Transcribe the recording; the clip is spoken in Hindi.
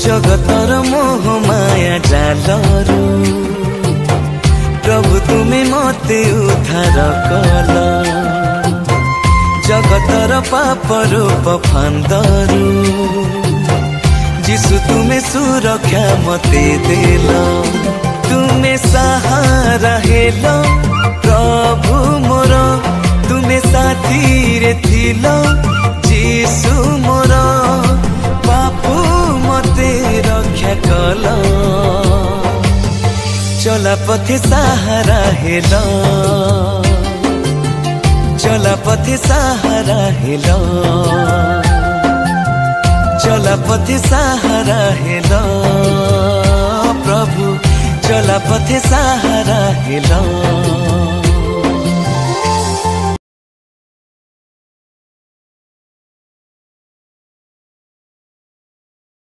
जगतर मोह माया जालरू प्रभु तुमे मते उद्धार कल जगतर पाप रूप फांदरू जिसु तुमे सुरक्षा मते देल तुमे सहारा हेल प्रभु मोर तुमे साथी रे थिल जिसु मोर बापू मते रक्षा कल चला पथे सहारा हेल चला पथे सहारा हेल चला पथे सहारा हेल प्रभु चला पथे सहारा हेल।